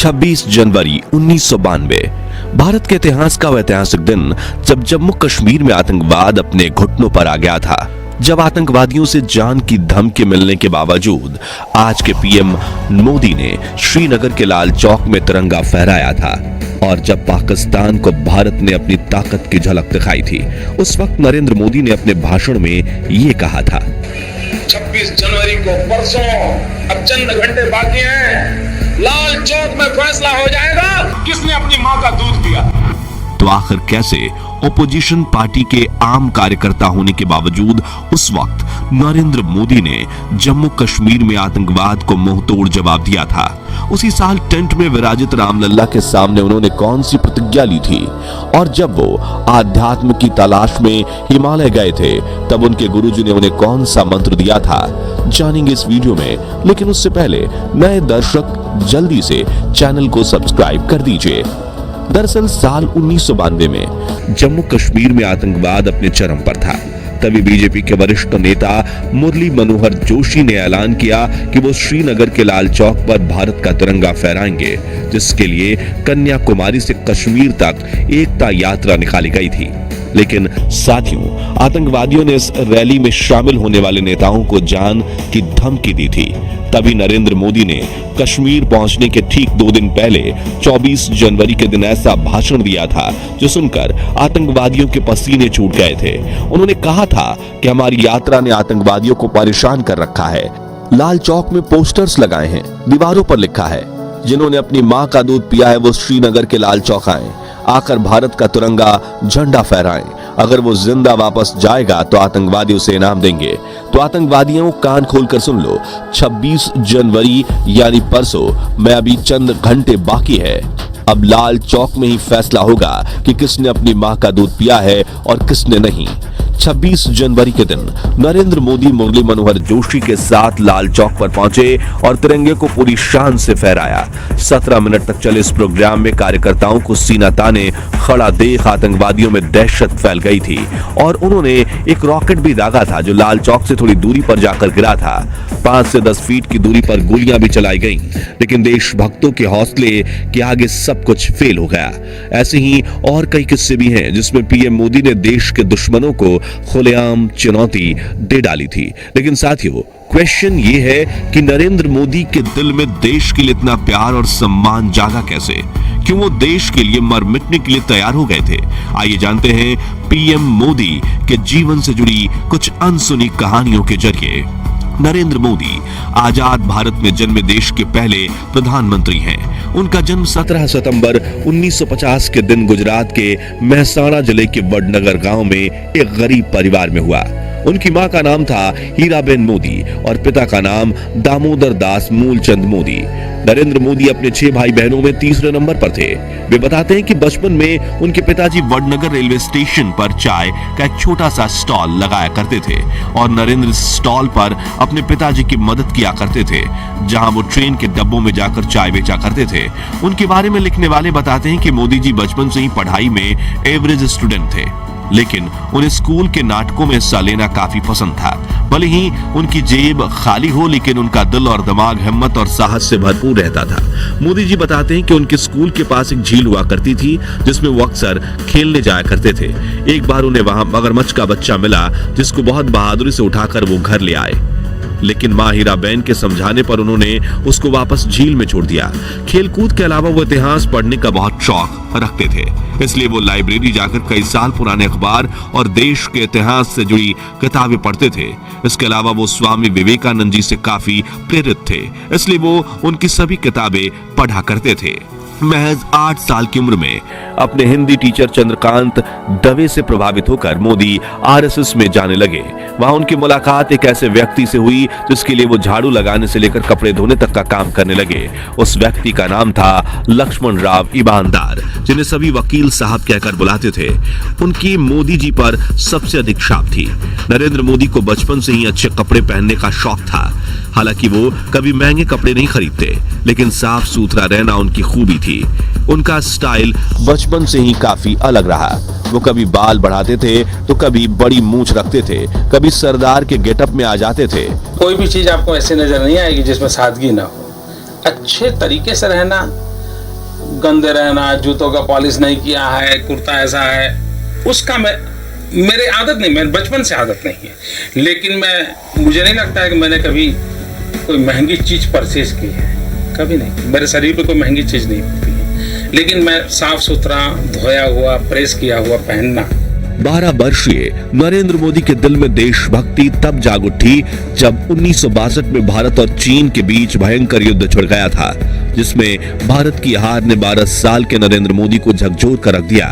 26 जनवरी 1992 भारत के इतिहास का वह ऐतिहासिक दिन जब जम्मू कश्मीर में आतंकवाद अपने घुटनों पर आ गया था। जब आतंकवादियों से जान की धमकी मिलने के बावजूद आज के पीएम मोदी ने श्रीनगर के लाल चौक में तिरंगा फहराया था और जब पाकिस्तान को भारत ने अपनी ताकत की झलक दिखाई थी, उस वक्त नरेंद्र मोदी ने अपने भाषण में ये कहा था, 26 जनवरी को परसों अब चंद घंटे बाकी हैं, लाल चौक में फैसला हो जाएगा किसने अपनी मां का दूध पिया। तो आखिर कैसे ओपोजिशन पार्टी के आम कार्यकर्ता होने के बावजूद उस वक्त नरेंद्र मोदी ने जम्मू कश्मीर में आतंकवाद को मुंहतोड़ जवाब दिया था। उसी साल टेंट में विराजित रामलल्ला के सामने उन्होंने कौन सी प्रतिज्ञा ली थी और जब वो आध्यात्म की तलाश में हिमालय गए थे तब उनके गुरुजी ने उन्हें कौन सा मंत्र दिया था, जानेंगे इस वीडियो में। लेकिन उससे पहले नए दर्शक जल्दी से चैनल को सब्सक्राइब कर दीजिए। दरअसल साल 1992 में जम्मू कश्मीर में आतंकवाद अपने चरम पर था। तभी बीजेपी के वरिष्ठ नेता मुरली मनोहर जोशी ने ऐलान किया कि वो श्रीनगर के लाल चौक पर भारत का तिरंगा फहराएंगे, जिसके लिए कन्याकुमारी से कश्मीर तक एकता यात्रा निकाली गई थी। लेकिन साथियों, आतंकवादियों ने इस रैली में शामिल होने वाले नेताओं को जान की धमकी दी थी। तभी नरेंद्र मोदी ने कश्मीर पहुंचने के ठीक 2 दिन पहले 24 जनवरी के दिन ऐसा भाषण दिया था जो सुनकर आतंकवादियों के पसीने छूट गए थे। उन्होंने कहा था कि हमारी यात्रा ने आतंकवादियों को परेशान कर रखा है। लाल चौक में पोस्टर्स लगाए हैं, दीवारों पर लिखा है, जिन्होंने अपनी मां का दूध पिया है वो श्रीनगर के लाल चौक आए, आकर भारत का तिरंगा झंडा फहराएं। अगर वो जिंदा वापस जाएगा तो आतंकवादी उसे इनाम देंगे। तो आतंकवादियों, कान खोलकर सुन लो, 26 जनवरी यानी परसों में अभी चंद घंटे बाकी है। अब लाल चौक में ही फैसला होगा कि किसने अपनी मां का दूध पिया है और किसने नहीं। 26 जनवरी के दिन नरेंद्र मोदी मुरली मनोहर जोशी के साथ लाल चौक पर पहुंचे और तिरंगे को पूरी शान से फहराया। 17 मिनट तक चले इस प्रोग्राम में कार्यकर्ताओं को सीना ताने खड़ा देख आतंकवादियों में दहशत फैल गई थी और उन्होंने एक रॉकेट भी दागा था जो लाल चौक से थोड़ी दूरी पर जाकर गिरा था। 5 से 10 फीट की दूरी पर गोलियां भी चलाई गईं, लेकिन देशभक्तों के हौसले के आगे सब कुछ फेल हो गया। ऐसे ही और कई किस्से भी हैं जिसमें पीएम मोदी ने देश के दुश्मनों को खुलेआम चुनौती दे डाली थी। लेकिन साथियों, क्वेश्चन ये है कि नरेंद्र मोदी के दिल में देश के लिए इतना प्यार और सम्मान जागा कैसे? क्यों वो देश के लिए मर मिटने के लिए तैयार हो गए थे? आइए जानते हैं पीएम मोदी के जीवन से जुड़ी कुछ अनसुनी कहानियों के जरिए। नरेंद्र मोदी आजाद भारत में जन्मे देश के पहले प्रधानमंत्री हैं। उनका जन्म 17 सितंबर 1950 के दिन गुजरात के मेहसाणा जिले के वडनगर गांव में एक गरीब परिवार में हुआ। उनकी मां का नाम था हीराबेन मोदी और पिता का नाम दामोदर दास मूलचंद मोदी। नरेंद्र मोदी अपने 6 भाई बहनों में तीसरे नंबर पर थे। वे बताते हैं कि बचपन में उनके पिताजी वडनगर रेलवे स्टेशन पर चाय का एक छोटा सा स्टॉल लगाया करते थे और नरेंद्र स्टॉल पर अपने पिताजी की मदद किया करते थे, जहां वो ट्रेन के डब्बों में जाकर चाय बेचा करते थे। उनके बारे में लिखने वाले बताते हैं कि मोदी जी बचपन से ही पढ़ाई में एवरेज स्टूडेंट थे, लेकिन उन्हें स्कूल के नाटकों में हिस्सा लेना काफी पसंद था। भले ही उनकी जेब खाली हो, लेकिन उनका दिल और दिमाग हिम्मत और साहस से भरपूर रहता था। मोदी जी बताते हैं कि उनके स्कूल के पास एक झील हुआ करती थी जिसमें वो अक्सर खेलने जाया करते थे। एक बार उन्हें वहां मगरमच्छ का बच्चा मिला जिसको बहुत बहादुरी से उठाकर वो घर ले आए, लेकिन मां हीराबेन के समझाने पर उन्होंने उसको वापस झील में छोड़ दिया। खेलकूद के अलावा वो इतिहास पढ़ने का बहुत शौक रखते थे, इसलिए वो लाइब्रेरी जाकर कई साल पुराने अखबार और देश के इतिहास से जुड़ी किताबें पढ़ते थे। इसके अलावा वो स्वामी विवेकानंद जी से काफी प्रेरित थे, इसलिए वो उनकी सभी किताबें पढ़ा करते थे। महज 8 साल की उम्र में अपने हिंदी टीचर चंद्रकांत दवे से प्रभावित होकर मोदी आरएसएस में जाने लगे। वहां उनकी मुलाकात एक ऐसे व्यक्ति से हुई जिसके लिए वो झाड़ू लगाने से लेकर कपड़े धोने तक का काम करने लगे। उस व्यक्ति का नाम था लक्ष्मण राव ईमानदार, जिन्हें सभी वकील साहब कहकर बुलाते थे। उनकी मोदी जी पर सबसे अधिक छाप थी। नरेंद्र मोदी को बचपन से ही अच्छे कपड़े पहनने का शौक था। हालांकि वो कभी महंगे कपड़े नहीं खरीदते, लेकिन साफ सुथरा रहना उनकी खूबी थी। उनका स्टाइल बचपन से ही काफी अलग रहा। वो कभी बाल बढ़ाते थे तो कभी बड़ी मूंछ रखते थे, कभी सरदार के गेटअप में आ जाते थे। कोई भी चीज आपको ऐसे नजर नहीं आएगी जिसमें सादगी ना हो। अच्छे तरीके से रहना, गंदे रहना, जूतों का पॉलिश नहीं किया है, कुर्ता ऐसा है, उसका मेरे आदत नहीं, मैं बचपन से आदत नहीं है। लेकिन मुझे नहीं लगता है कि मैंने कभी कोई महंगी चीज परचेज की है, कभी नहीं। मेरे शरीर पे कोई महंगी चीज नहीं होती है, लेकिन मैं साफ सुथरा, धोया हुआ, प्रेस किया हुआ पहनना। 12 वर्षीय नरेंद्र मोदी के दिल में देशभक्ति तब जाग उठी जब 1962 में भारत और चीन के बीच भयंकर युद्ध छिड़ गया था, जिसमें भारत की हार ने 12 साल के नरेंद्र मोदी को झकझोर कर रख दिया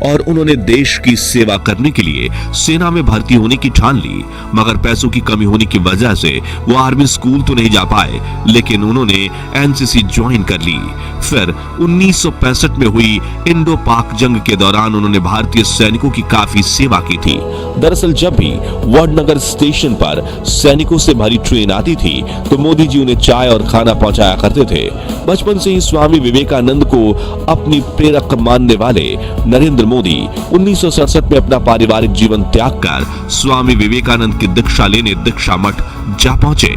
और उन्होंने देश की सेवा करने के लिए सेना में भर्ती होने की ठान ली। मगर पैसों की कमी होने की वजह से वो आर्मी स्कूल तो नहीं जा पाए, लेकिन उन्होंने एनसीसी ज्वाइन कर ली। फिर 1965 में हुई इंडो पाक जंग के दौरान उन्होंने भारतीय सैनिकों की काफी सेवा की थी। दरअसल जब भी वडनगर स्टेशन पर सैनिकों से भरी ट्रेन आती थी तो मोदी जी उन्हें चाय और खाना पहुंचाया करते थे। बचपन से ही स्वामी विवेकानंद को अपनी प्रेरक मानने वाले नरेंद्र मोदी 1967 में अपना पारिवारिक जीवन त्याग कर स्वामी विवेकानंद की दीक्षा लेने दीक्षा मठ जा पहुंचे,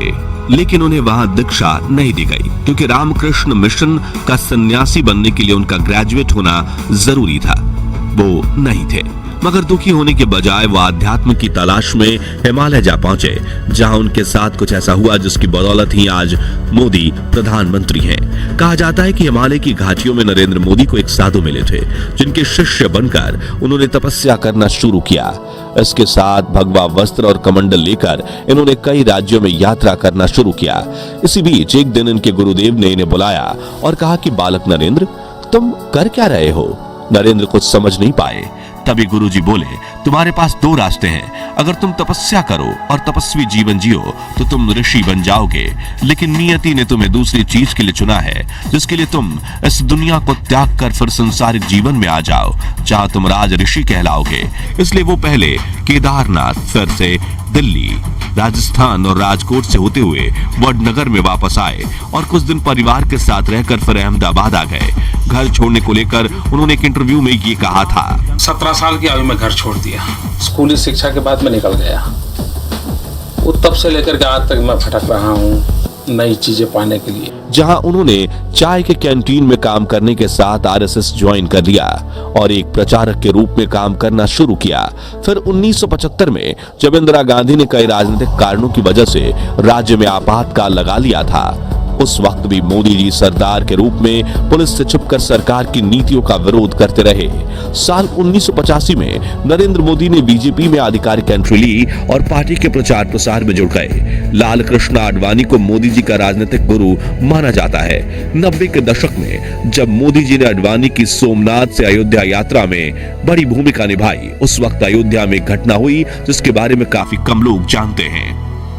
लेकिन उन्हें वहां दीक्षा नहीं दी गई क्योंकि रामकृष्ण मिशन का सन्यासी बनने के लिए उनका ग्रेजुएट होना जरूरी था। वो नहीं थे, मगर दुखी होने के बजाय वो आध्यात्म की तलाश में हिमालय जा पहुंचे, जहां उनके साथ कुछ ऐसा हुआ जिसकी बदौलत ही आज मोदी प्रधानमंत्री हैं। कहा जाता है कि हिमालय की घाटियों में नरेंद्र मोदी को एक साधु मिले थे, जिनके शिष्य बनकर उन्होंने तपस्या करना शुरू किया। इसके साथ भगवा वस्त्र और कमंडल लेकर इन्होंने कई राज्यों में यात्रा करना शुरू किया। इसी बीच एक दिन इनके गुरुदेव ने इन्हें बुलाया और कहा कि बालक नरेंद्र, तुम कर क्या रहे हो? नरेंद्र कुछ समझ नहीं पाए। तभी गुरुजी बोले, तुम्हारे पास 2 रास्ते हैं। अगर तुम तपस्या करो और तपस्वी जीवन जियो तो तुम ऋषि बन जाओगे, लेकिन नियति ने तुम्हें दूसरी चीज के लिए चुना है, जिसके लिए तुम इस दुनिया को त्याग कर फिर संसारिक जीवन में आ जाओ, जहां तुम राज ऋषि कहलाओगे। इसलिए वो पहले केदारनाथ, फिर से दिल्ली, राजस्थान और राजकोट से होते हुए वडनगर में वापस आए और कुछ दिन परिवार के साथ रहकर फिर अहमदाबाद आ गए। घर छोड़ने को लेकर उन्होंने एक इंटरव्यू में ये कहा था, 17 साल की आयु में घर छोड़ दिया। स्कूली शिक्षा के बाद में निकल गया। वो तब से लेकर के आज तक मैं भटक रहा हूँ नई चीजें पाने के लिए। जहां उन्होंने चाय के कैंटीन में काम करने के साथ आरएसएस ज्वाइन कर लिया और एक प्रचारक के रूप में काम करना शुरू किया। फिर 1975 में जब इंदिरा गांधी ने कई राजनीतिक कारणों की वजह से राज्य में आपातकाल लगा लिया था, उस वक्त भी मोदी जी सरदार के रूप में पुलिस से छिपकर सरकार की नीतियों का विरोध करते रहे। साल 1985 में नरेंद्र मोदी ने बीजेपी में आधिकारिक एंट्री ली और पार्टी के प्रचार प्रसार में जुड़ गए। लाल कृष्ण आडवाणी को मोदी जी का राजनीतिक गुरु माना जाता है। 90 के दशक में जब मोदी जी ने आडवाणी की सोमनाथ से अयोध्या यात्रा में बड़ी भूमिका निभाई, उस वक्त अयोध्या में एक घटना हुई जिसके बारे में काफी कम लोग जानते हैं।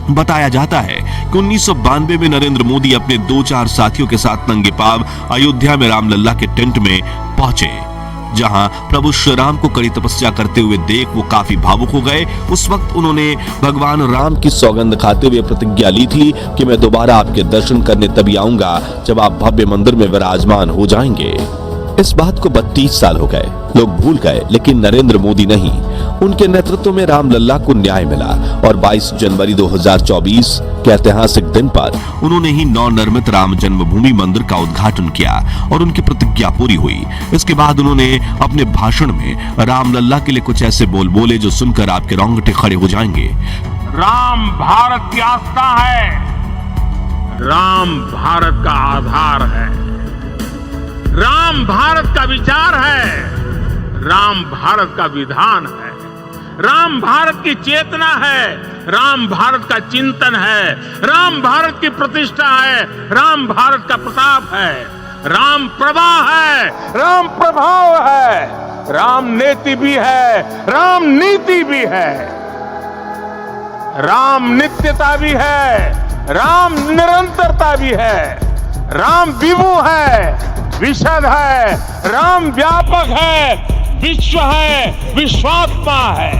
बताया जाता है कि 1992 में नरेंद्र मोदी अपने 2-4 साथियों के साथ नंगे पांव अयोध्या में रामलल्ला के टेंट में पहुंचे, जहां प्रभु श्री राम को कड़ी तपस्या करते हुए देख वो काफी भावुक हो गए। उस वक्त उन्होंने भगवान राम की सौगंध खाते हुए प्रतिज्ञा ली थी कि मैं दोबारा आपके दर्शन करने तभी आऊंगा जब आप भव्य मंदिर में विराजमान हो जाएंगे। इस बात को 32 साल हो गए, लोग भूल गए, लेकिन नरेंद्र मोदी नहीं। उनके नेतृत्व में रामलल्ला को न्याय मिला और 22 जनवरी 2024 के ऐतिहासिक दिन पर उन्होंने ही नवनिर्मित राम जन्मभूमि मंदिर का उद्घाटन किया और उनकी प्रतिज्ञा पूरी हुई। इसके बाद उन्होंने अपने भाषण में रामलल्ला के लिए कुछ ऐसे बोल बोले जो सुनकर आपके रोंगटे खड़े हो जाएंगे। राम भारत की आस्था है, राम भारत का आधार है, राम भारत का विचार है, राम भारत का विधान है, राम भारत की चेतना है, राम भारत का चिंतन है, राम भारत की प्रतिष्ठा है, राम भारत का प्रताप है, राम प्रवाह है, राम प्रभाव है, राम नेति भी है, राम नीति भी है, राम नित्यता भी है, राम निरंतरता भी है, राम विभु है, विशद है, राम व्यापक है, विश्व है, विश्वात्मा है।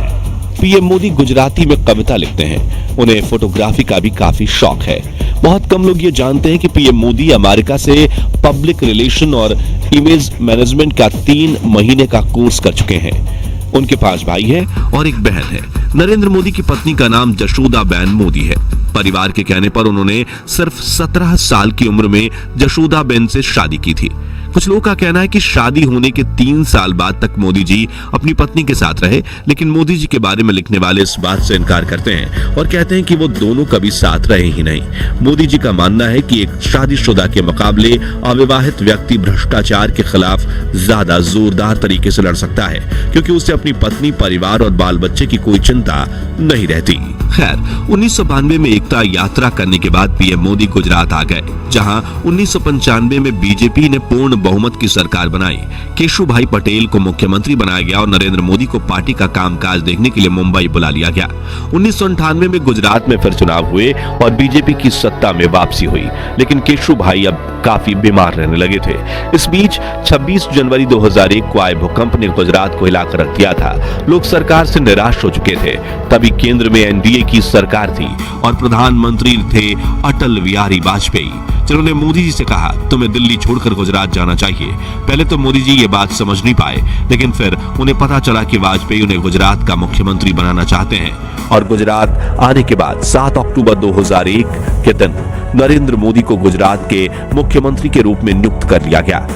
पीएम मोदी गुजराती में कविता लिखते हैं। उन्हें फोटोग्राफी का भी काफी शौक है। बहुत कम लोग ये जानते हैं कि पीएम मोदी अमेरिका से पब्लिक रिलेशन और इमेज मैनेजमेंट का 3 महीने का कोर्स कर चुके हैं। उनके 5 भाई हैं और एक बहन है। नरेंद्र मोदी की पत्नी का नाम जशोदाबेन मोदी है। परिवार के कहने पर उन्होंने सिर्फ 17 साल की उम्र में जशोदाबेन से शादी की थी। कुछ लोगों का कहना है कि शादी होने के 3 साल बाद तक मोदी जी अपनी पत्नी के साथ रहे, लेकिन मोदी जी के बारे में लिखने वाले इस बात से इनकार करते हैं और कहते हैं कि वो दोनों कभी साथ रहे ही नहीं। मोदी जी का मानना है कि एक शादीशुदा के मुकाबले अविवाहित व्यक्ति भ्रष्टाचार के खिलाफ ज्यादा जोरदार तरीके से लड़ सकता है, क्योंकि उसे अपनी पत्नी, परिवार और बाल बच्चे की कोई चिंता नहीं रहती। खैर, 1992 में एकता यात्रा करने के बाद पीएम मोदी गुजरात आ गए, जहां 1995 में बीजेपी ने पूर्ण बहुमत की सरकार बनाई। केशुभाई पटेल को मुख्यमंत्री बनाया गया और नरेंद्र मोदी को पार्टी का कामकाज देखने के लिए मुंबई बुला लिया गया। 1998 में गुजरात में फिर चुनाव हुए और बीजेपी की सत्ता में वापसी हुई, लेकिन केशुभाई अब काफी बीमार रहने लगे थे। इस बीच 26 जनवरी 2001 को आए भूकंप ने गुजरात को हिलाकर रख दिया था। लोग सरकार से निराश हो चुके थे। तभी केंद्र में एनडीए की सरकार थी और प्रधानमंत्री थे अटल बिहारी वाजपेयी, जिन्होंने मोदी जी से कहा, तुम्हें दिल्ली छोड़कर गुजरात जाना चाहिए। पहले तो मोदी जी ये बात समझ नहीं पाए, लेकिन फिर उन्हें पता चला कि वाजपेयी उन्हें गुजरात का मुख्यमंत्री बनाना चाहते हैं और गुजरात आने के बाद 7 अक्टूबर 2001 के दिन नरेंद्र मोदी को गुजरात के मुख्यमंत्री के रूप में नियुक्त कर लिया गया,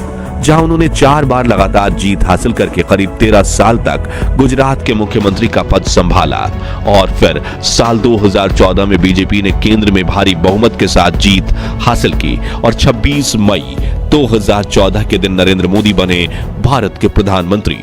जहां उन्होंने 4 बार लगातार जीत हासिल करके करीब 13 साल तक गुजरात के मुख्यमंत्री का पद संभाला। और फिर साल 2014 में बीजेपी ने केंद्र में भारी बहुमत के साथ जीत हासिल की और 26 मई 2014 के दिन नरेंद्र मोदी बने भारत के प्रधानमंत्री।